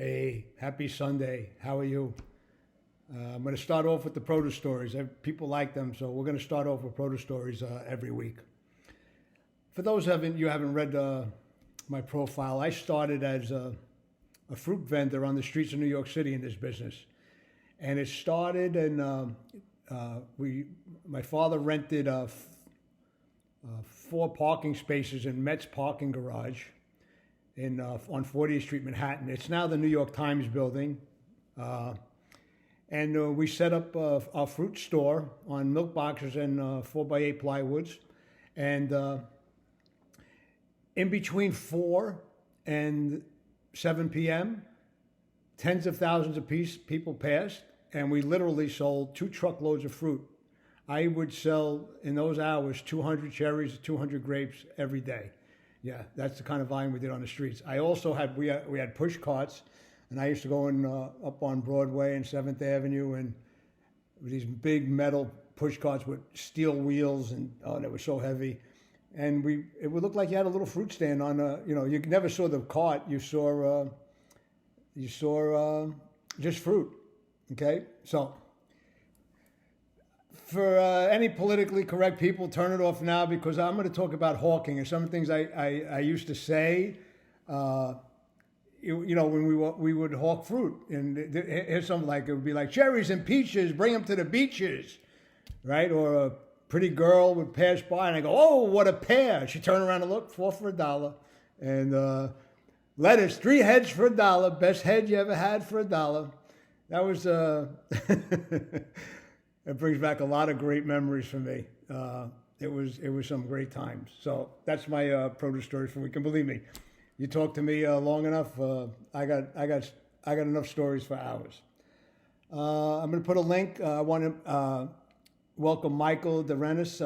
Hey, happy Sunday. How are you? I'm going to start off with the produce stories. People like them, so we're going to start off with produce stories every week. For those you haven't read my profile, I started as a fruit vendor on the streets of New York City in this business, and it started in my father rented four parking spaces in Met's parking garage on 40th Street, Manhattan. It's now the New York Times building. And we set up our fruit store on milk boxes and 4x8 plywoods. And in between 4 and 7 p.m., tens of thousands of people passed, and we literally sold 2 truckloads of fruit. I would sell, in those hours, 200 cherries, 200 grapes every day. Yeah, that's the kind of volume we did on the streets. I also we had push carts, and I used to go in up on Broadway and 7th Avenue, and these big metal push carts with steel wheels, and they were so heavy. And it would look like you had a little fruit stand on you never saw the cart, you saw just fruit. Okay, so for any politically correct people, turn it off now, because I'm going to talk about hawking and some things I used to say. When we would hawk fruit, and here's something like, it would be like, cherries and peaches, bring them to the beaches, right? Or a pretty girl would pass by, and I go, oh, what a pear! She'd turn around and look, 4 for $1, and lettuce, 3 heads for $1, best head you ever had for $1. That was it brings back a lot of great memories for me. It was some great times. So that's my produce stories for the week. And believe me, you talk to me long enough, I got enough stories for hours. I'm going to put a link. I want to welcome Michael DeRenis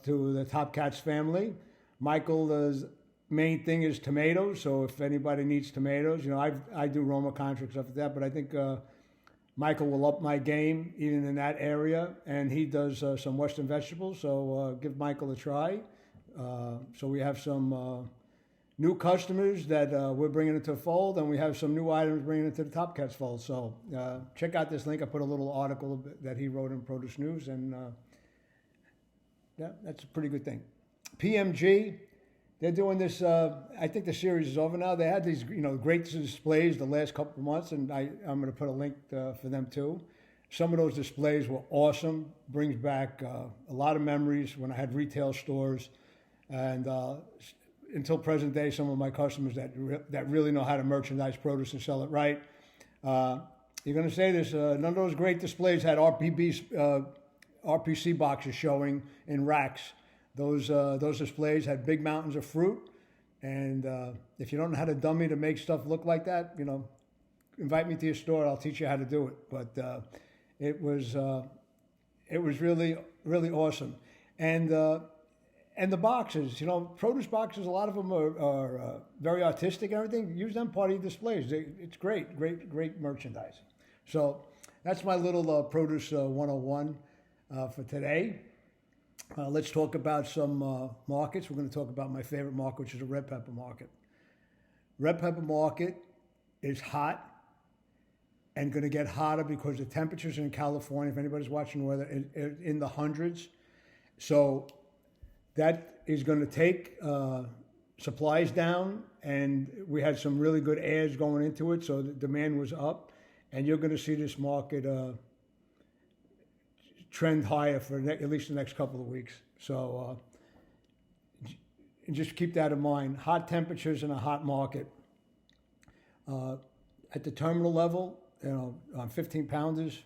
to the Top Cats family. Michael's main thing is tomatoes. So if anybody needs tomatoes, I do Roma contracts, stuff like that. But I think Michael will up my game even in that area, and he does some Western vegetables. So give Michael a try. So we have some new customers that we're bringing into the fold, and we have some new items bringing into the Top Cats fold. So check out this link. I put a little article that he wrote in Produce News, and that's a pretty good thing. PMG, they're doing this. I think the series is over now. They had these, great displays the last couple of months, and I'm going to put a link for them too. Some of those displays were awesome. Brings back a lot of memories when I had retail stores, and until present day, some of my customers that really know how to merchandise produce and sell it right. You're going to say this, none of those great displays had RPC boxes showing in racks. Those displays had big mountains of fruit, and if you don't know how to dummy to make stuff look like that, invite me to your store. I'll teach you how to do it. But it was really, really awesome. And the boxes, produce boxes, a lot of them are very artistic and everything. Use them part of your displays. It's great merchandising. So that's my little produce 101 for today. Let's talk about some markets. We're going to talk about my favorite market, which is the red pepper market. Red pepper market is hot and going to get hotter because the temperatures in California, if anybody's watching the weather, in the hundreds. So that is going to take supplies down, and we had some really good ads going into it, so the demand was up, and you're going to see this market trend higher for at least the next couple of weeks. So just keep that in mind. Hot temperatures in a hot market. At the terminal level, on 15 pounders,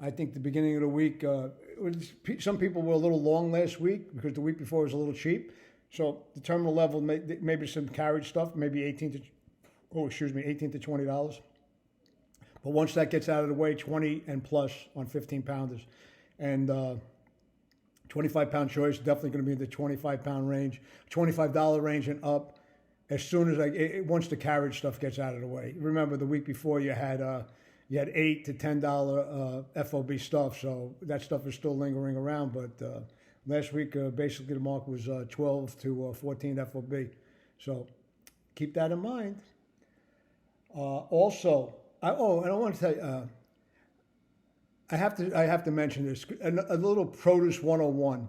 I think the beginning of the week, some people were a little long last week because the week before was a little cheap. So the terminal level, maybe some carriage stuff, maybe $18 to $20. But once that gets out of the way, 20 and plus on 15 pounders. And 25-pound choice, definitely going to be in the 25-pound range, $25 range and up. As soon as once the carriage stuff gets out of the way. Remember, the week before you had $8 to $10 FOB stuff, so that stuff is still lingering around. But last week, basically the mark was 12 to 14 FOB. So keep that in mind. Also, and I want to tell you, I have to mention this, a little produce 101.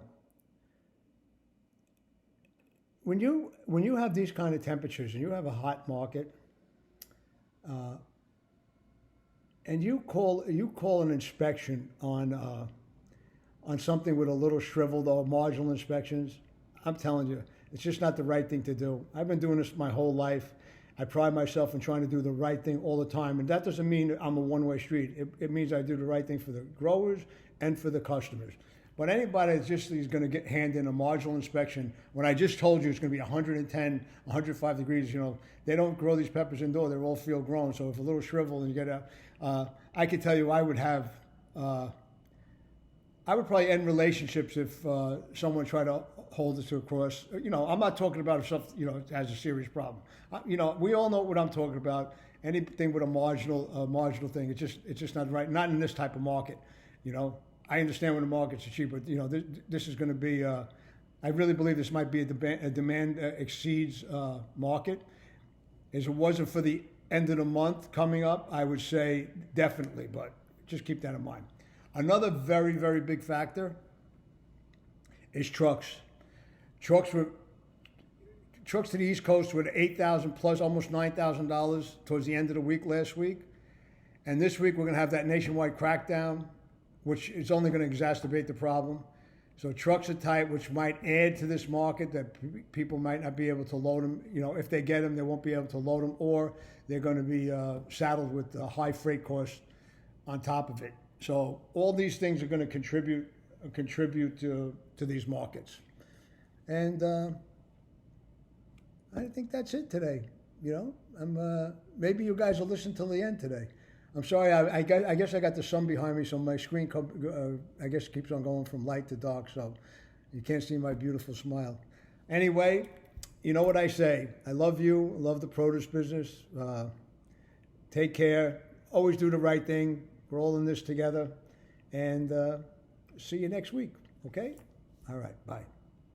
When you have these kind of temperatures and you have a hot market, and you call an inspection on something with a little shriveled or marginal inspections, I'm telling you, it's just not the right thing to do. I've been doing this my whole life. I pride myself in trying to do the right thing all the time, and that doesn't mean I'm a one-way street. It means I do the right thing for the growers and for the customers. But anybody that just is going to hand in a marginal inspection, when I just told you it's going to be 110, 105 degrees, they don't grow these peppers indoor. They're all field grown. So if a little shrivel and you get I could tell you I would probably end relationships if someone tried to hold us to a cross. I'm not talking about if stuff, has a serious problem. We all know what I'm talking about. Anything with a marginal thing, it's just not right. Not in this type of market. I understand when the markets are cheap, but this is going to be. I really believe this might be a demand exceeds market. As it wasn't for the end of the month coming up, I would say definitely, but just keep that in mind. Another very, very big factor is trucks. Trucks to the East Coast were at $8,000 plus, almost $9,000 towards the end of the week last week, and this week we're going to have that nationwide crackdown, which is only going to exacerbate the problem. So trucks are tight, which might add to this market that people might not be able to load them. If they get them, they won't be able to load them, or they're going to be saddled with high freight costs on top of it. So all these things are going to contribute to these markets. And I think that's it today. Maybe you guys will listen till the end today. I'm sorry, I guess I got the sun behind me, so my screen, I guess, keeps on going from light to dark, so you can't see my beautiful smile. Anyway, you know what I say. I love you. I love the produce business. Take care. Always do the right thing. We're all in this together. And see you next week, okay? All right, bye.